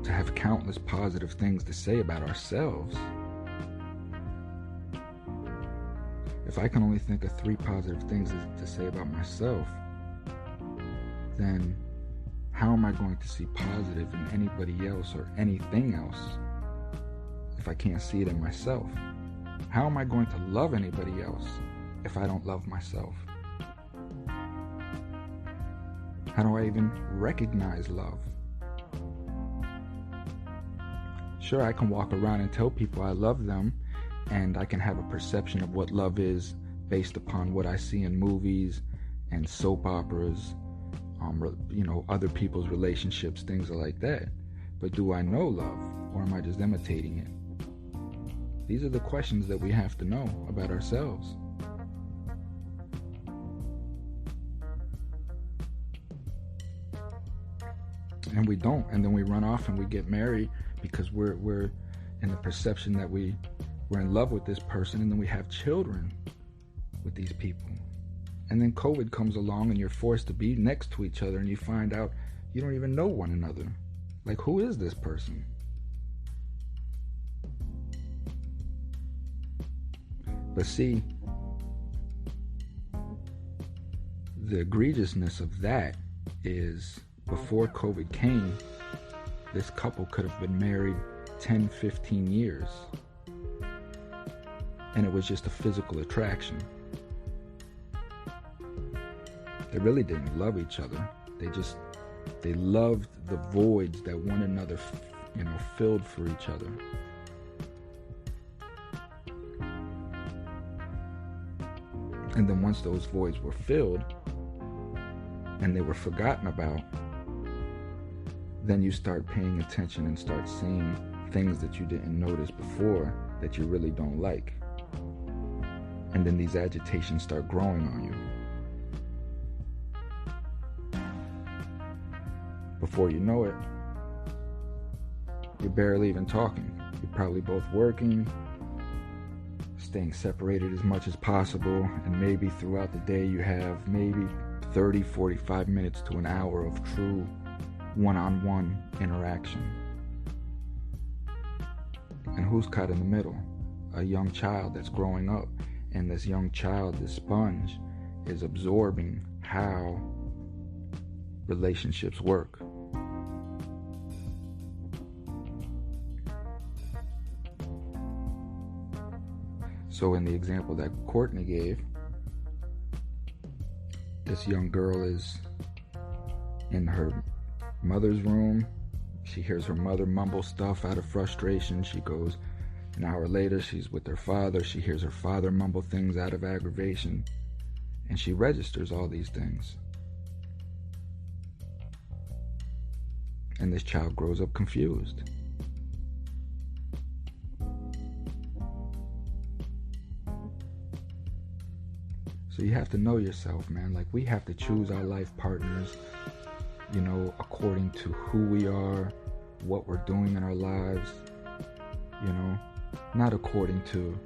have countless positive things to say about ourselves. If I can only think of 3 positive things to say about myself, then how am I going to see positive in anybody else or anything else if I can't see it in myself? How am I going to love anybody else if I don't love myself? How do I even recognize love? Sure, I can walk around and tell people I love them, and I can have a perception of what love is based upon what I see in movies and soap operas, other people's relationships, things like that. But do I know love, or am I just imitating it? These are the questions that we have to know about ourselves. And we don't, and then we run off and we get married because we're in the perception that we're in love with this person, and then we have children with these people. And then COVID comes along and you're forced to be next to each other, and you find out you don't even know one another. Like, who is this person? But see, the egregiousness of that is, before COVID came, this couple could have been married 10, 15 years. And it was just a physical attraction. They really didn't love each other. They loved the voids that one another, filled for each other. And then once those voids were filled and they were forgotten about, then you start paying attention and start seeing things that you didn't notice before, that you really don't like. And then these agitations start growing on you. Before you know it, you're barely even talking. You're probably both working, staying separated as much as possible, and maybe throughout the day you have maybe 30, 45 minutes to an hour of true one-on-one interaction. And who's caught in the middle? A young child that's growing up, and this young child, this sponge, is absorbing how relationships work. So in the example that Courtney gave, this young girl is in her mother's room. She hears her mother mumble stuff out of frustration. She goes, an hour later, she's with her father. She hears her father mumble things out of aggravation. And she registers all these things. And this child grows up confused. So you have to know yourself, man. Like, we have to choose our life partners, you know, according to who we are, what we're doing in our lives, you know, not according to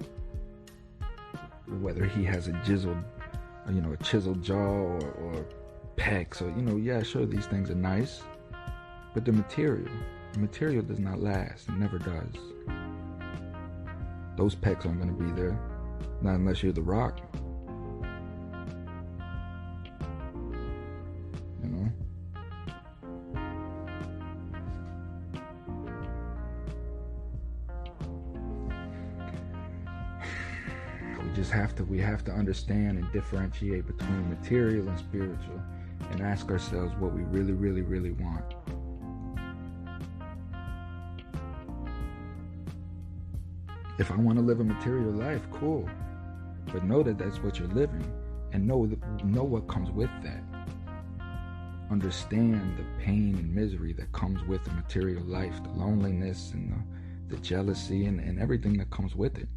whether he has a chiseled jaw or pecs, or, you know, yeah, sure, these things are nice, but the material does not last. It never does. Those pecs aren't going to be there, not unless you're The Rock. You know? We have to understand and differentiate between material and spiritual, and ask ourselves what we really, really, really want. If I want to live a material life, cool, but know that that's what you're living, and know what comes with that. Understand the pain and misery that comes with a material life, the loneliness and the jealousy and everything that comes with it.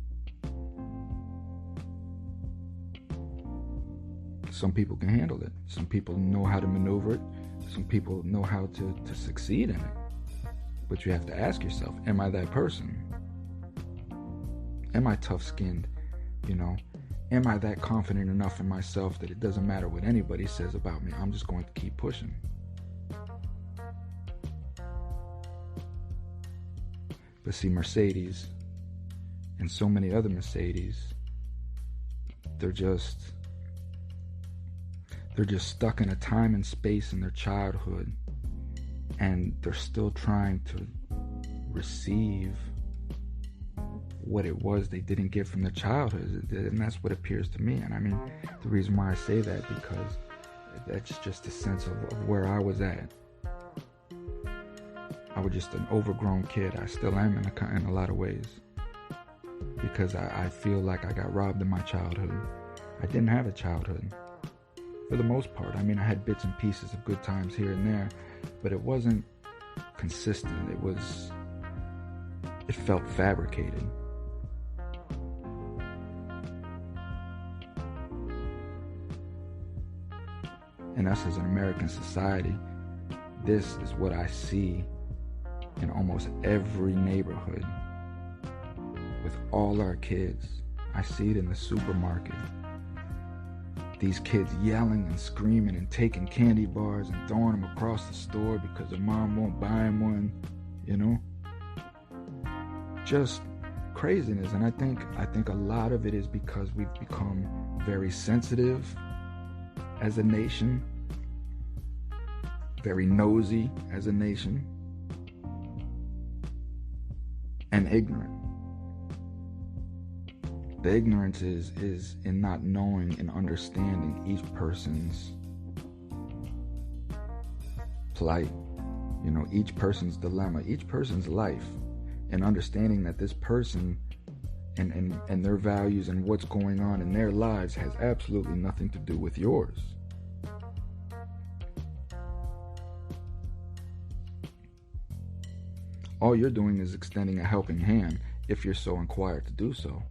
Some people can handle it. Some people know how to maneuver it. Some people know how to succeed in it. But you have to ask yourself, am I that person? Am I tough-skinned? You know, am I that confident enough in myself that it doesn't matter what anybody says about me? I'm just going to keep pushing. But see, Mercedes and so many other Mercedes, they're just stuck in a time and space in their childhood, and they're still trying to receive what it was they didn't get from their childhood. And that's what appears to me. And I mean, the reason why I say that, because that's just a sense of where I was at. I was just an overgrown kid. I still am in a lot of ways, because I feel like I got robbed in my childhood. I didn't have a childhood for the most part. I mean, I had bits and pieces of good times here and there, but it wasn't consistent. It felt fabricated. And us as an American society, this is what I see in almost every neighborhood with all our kids. I see it in the supermarket. These kids yelling and screaming and taking candy bars and throwing them across the store because their mom won't buy them one, you know? Just craziness. And I think a lot of it is because we've become very sensitive as a nation, very nosy as a nation, and ignorant. The ignorance is in not knowing and understanding each person's plight, you know, each person's dilemma, each person's life, and understanding that this person and their values and what's going on in their lives has absolutely nothing to do with yours. All you're doing is extending a helping hand. if you're so inquired to do so.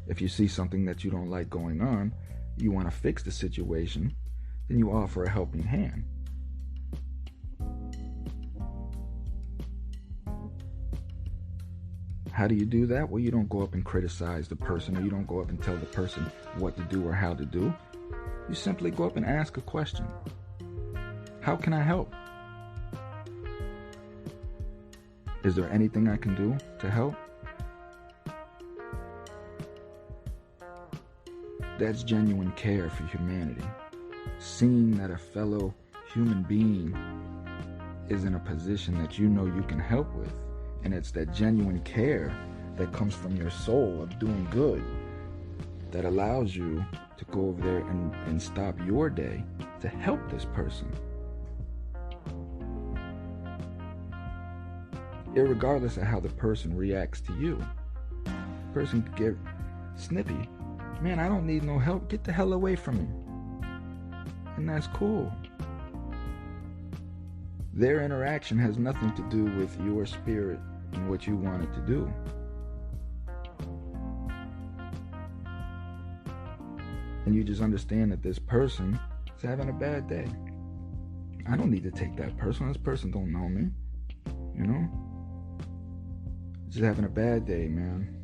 If you see something that you don't like going on, you want to fix the situation, then you offer a helping hand. How do you do that? Well, you don't go up and criticize the person, or you don't go up and tell the person what to do or how to do. You simply go up and ask a question. How can I help? Is there anything I can do to help? That's genuine care for humanity. Seeing that a fellow human being is in a position that you know you can help with, and it's that genuine care that comes from your soul of doing good that allows you to go over there and stop your day to help this person. Irregardless of how the person reacts to you. The person could get snippy. Man, I don't need no help. Get the hell away from me. And that's cool. Their interaction has nothing to do with your spirit and what you want it to do. And you just understand that this person is having a bad day. I don't need to take that person. This person don't know me. You know? Just having a bad day, man.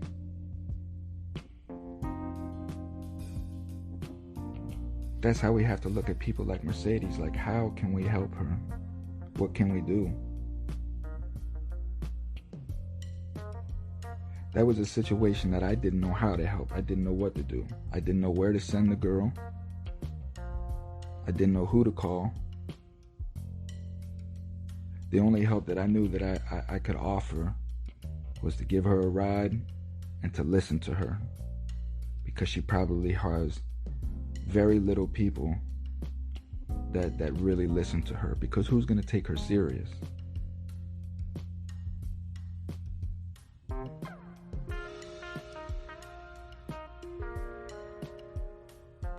That's how we have to look at people like Mercedes. Like, how can we help her? What can we do? That was a situation that I didn't know how to help. I didn't know what to do. I didn't know where to send the girl. I didn't know who to call. The only help that I knew that I could offer was to give her a ride and to listen to her, because she probably has very little people that really listen to her, because who's going to take her serious?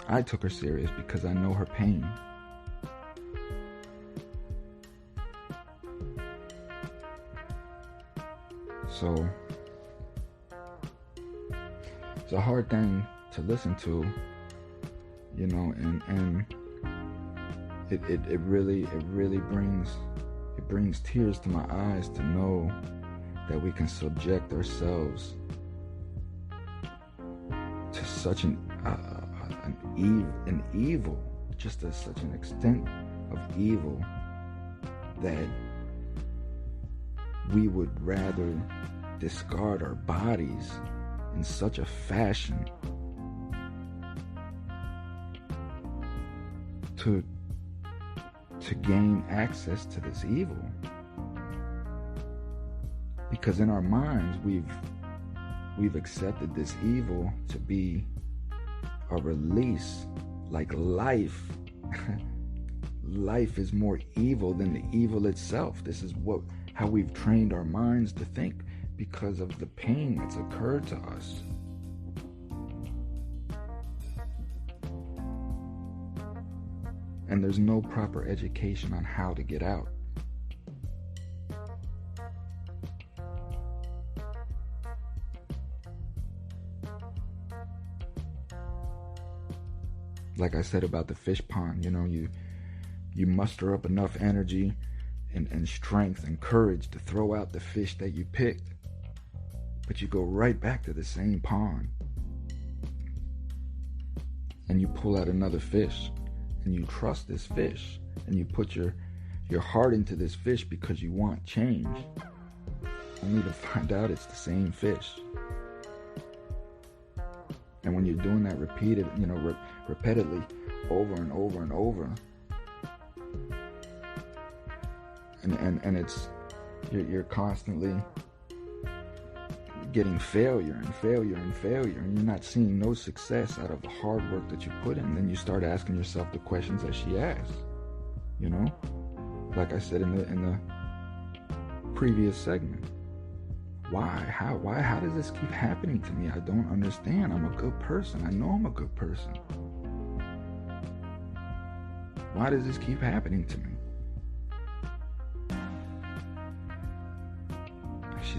I took her serious because I know her pain. So it's a hard thing to listen to, you know, and it really brings tears to my eyes to know that we can subject ourselves to such an evil, just to such an extent of evil that we would rather discard our bodies in such a fashion to gain access to this evil. Because in our minds we've accepted this evil to be a release. Like life life is more evil than the evil itself. This is how we've trained our minds to think, because of the pain that's occurred to us. And there's no proper education on how to get out. Like I said about the fish pond, you know, you muster up enough energy and strength and courage to throw out the fish that you picked, but you go right back to the same pond and you pull out another fish, and you trust this fish, and you put your heart into this fish because you want change, only to find out it's the same fish. And when you're doing that repeatedly over and over and over, and it's you're constantly getting failure and failure and failure, and you're not seeing no success out of the hard work that you put in, then you start asking yourself the questions that she asked. You know, like I said in the previous segment. Why? How does this keep happening to me? I don't understand. I'm a good person. I know I'm a good person. Why does this keep happening to me?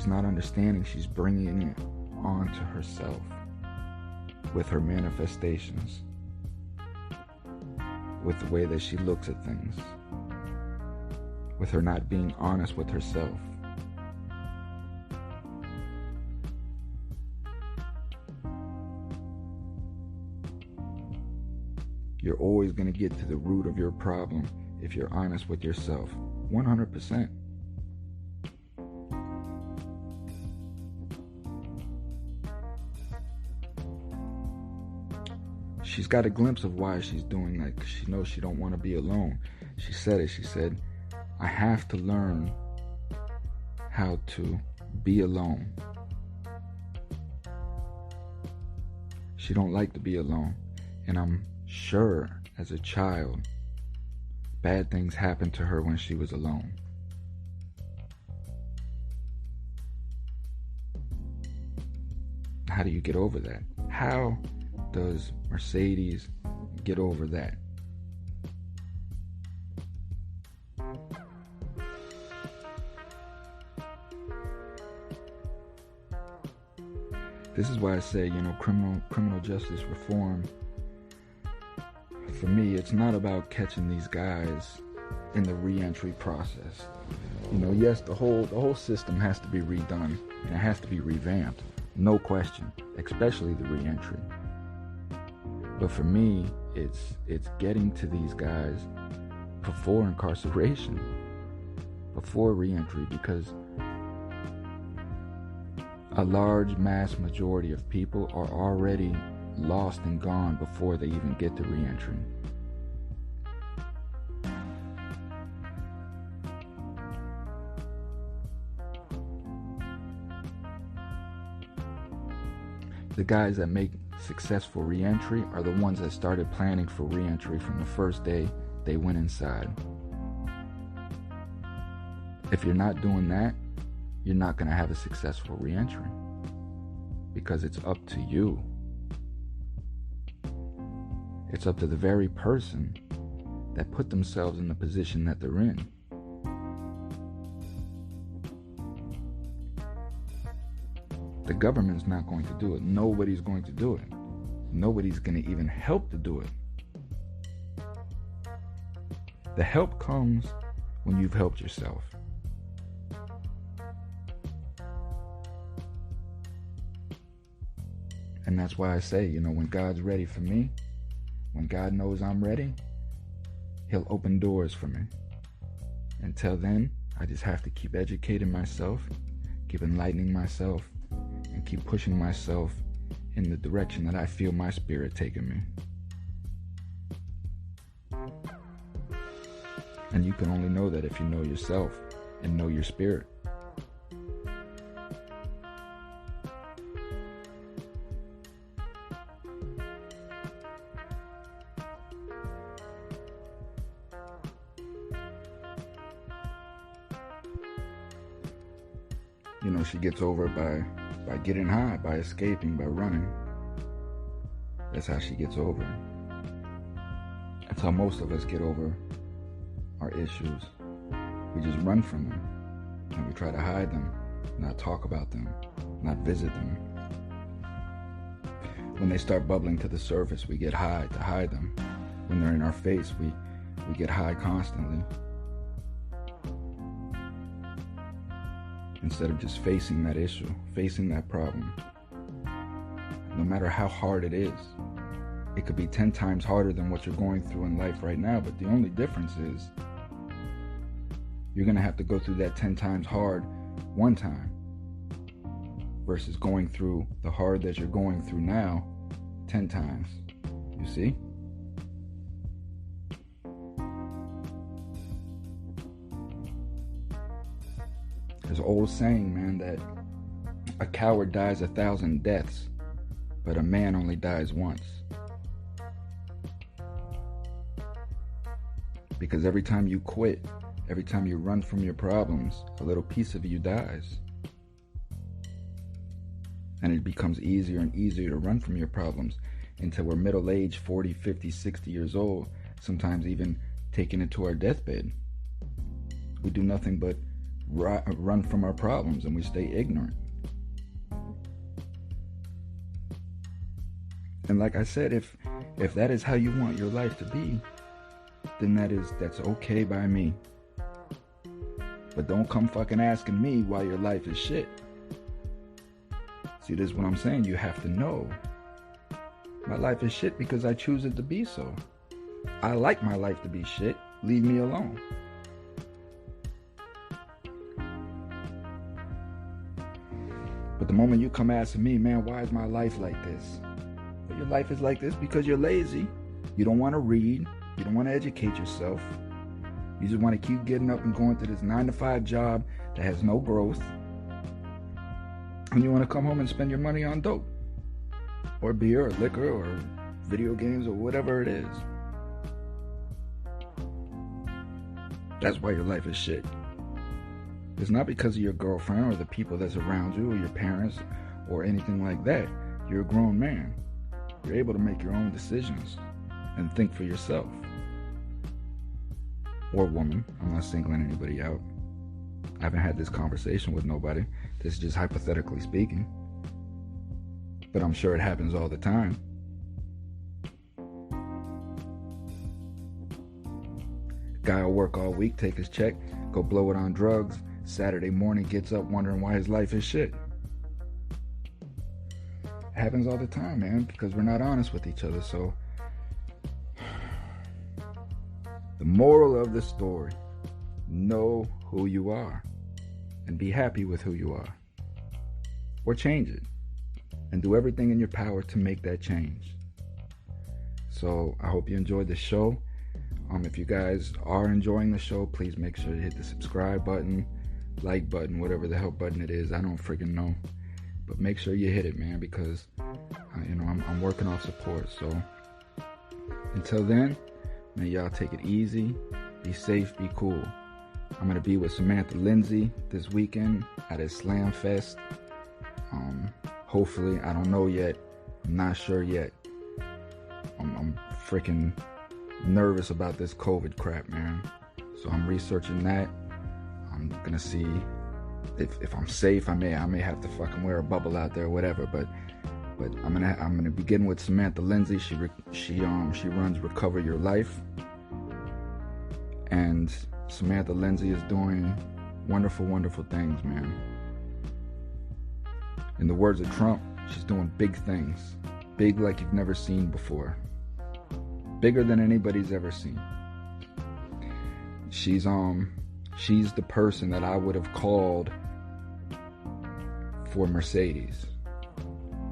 she's not understanding, she's bringing it onto herself with her manifestations, with the way that she looks at things, with her not being honest with herself. You're always going to get to the root of your problem if you're honest with yourself. 100%. She's got a glimpse of why she's doing that, because she knows she don't want to be alone. She said it. She said, I have to learn how to be alone. She don't like to be alone. And I'm sure as a child, bad things happened to her when she was alone. How do you get over that? How does Mercedes get over that? This is why I say, criminal justice reform, for me, it's not about catching these guys in the re-entry process. Yes, the whole system has to be redone and it has to be revamped, no question, especially the re-entry. But for me, it's getting to these guys before incarceration, before re-entry, because a large mass majority of people are already lost and gone before they even get to re-entry. The guys that make successful re-entry are the ones that started planning for re-entry from the first day they went inside. If you're not doing that, you're not going to have a successful re-entry, because it's up to you. It's up to the very person that put themselves in the position that they're in. The government's not going to do it. Nobody's going to do it. Nobody's going to even help to do it. The help comes when you've helped yourself. And that's why I say, when God's ready for me, when God knows I'm ready, He'll open doors for me. Until then, I just have to keep educating myself, keep enlightening myself, and keep pushing myself in the direction that I feel my spirit taking me. And you can only know that if you know yourself and know your spirit. She gets over by getting high, by escaping, by running. That's how she gets over. That's how most of us get over our issues. We just run from them, and we try to hide them, not talk about them, not visit them. When they start bubbling to the surface, we get high to hide them. When they're in our face, we get high constantly, instead of just facing that issue, facing that problem. No matter how hard it is, it could be 10 times harder than what you're going through in life right now, but the only difference is you're going to have to go through that 10 times hard one time versus going through the hard that you're going through now 10 times. You see? There's an old saying, man, that a coward dies 1,000 deaths, but a man only dies once. Because every time you quit, every time you run from your problems, a little piece of you dies. And it becomes easier and easier to run from your problems until we're middle-aged, 40, 50, 60 years old, sometimes even taking it to our deathbed. We do nothing but run from our problems and we stay ignorant. And like I said, if that is how you want your life to be, then that's okay by me. But don't come fucking asking me why your life is shit. See, this is what I'm saying. You have to know. My life is shit because I choose it to be so. I like my life to be shit. Leave me alone. But the moment you come asking me, man, why is my life like this? Well, your life is like this because you're lazy. You don't want to read. You don't want to educate yourself. You just want to keep getting up and going to this 9-to-5 job that has no growth. And you want to come home and spend your money on dope. Or beer or liquor or video games or whatever it is. That's why your life is shit. It's not because of your girlfriend or the people that's around you or your parents or anything like that. You're a grown man. You're able to make your own decisions and think for yourself. Or woman. I'm not singling anybody out. I haven't had this conversation with nobody. This is just hypothetically speaking. But I'm sure it happens all the time. Guy will work all week, take his check, go blow it on drugs. Saturday morning gets up wondering why his life is shit. It happens all the time, man, because we're not honest with each other. So the moral of the story, know who you are and be happy with who you are. Or change it. And do everything in your power to make that change. So I hope you enjoyed the show. If you guys are enjoying the show, please make sure to hit the subscribe button, like button, whatever the hell button it is. I don't freaking know. But make sure you hit it, man, because I'm working off support. So until then, man, y'all take it easy, be safe, be cool. I'm gonna be with Samantha Lindsay this weekend at a Slam Fest. Hopefully, I don't know yet. I'm not sure yet. I'm freaking nervous about this COVID crap, man. So I'm researching that. I'm gonna see if I'm safe. I may have to fucking wear a bubble out there or whatever. But I'm gonna begin with Samantha Lindsay. She runs Recover Your Life, and Samantha Lindsay is doing wonderful, wonderful things, man. In the words of Trump, she's doing big things. Big like you've never seen before. Bigger than anybody's ever seen. She's the person that I would have called for Mercedes.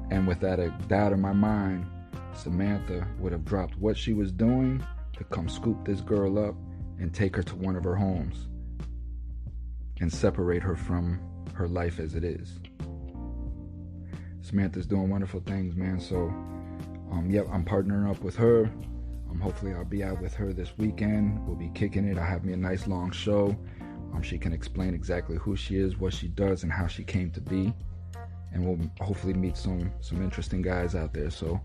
And without a doubt in my mind, Samantha would have dropped what she was doing to come scoop this girl up and take her to one of her homes and separate her from her life as it is. Samantha's doing wonderful things, man. So, I'm partnering up with her. Hopefully I'll be out with her this weekend. We'll be kicking it. I'll have me a nice long show. She can explain exactly who she is, what she does, and how she came to be. And we'll hopefully meet some interesting guys out there. So,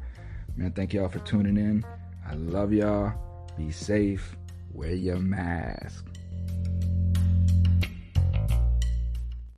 man, thank y'all for tuning in. I love y'all. Be safe. Wear your mask.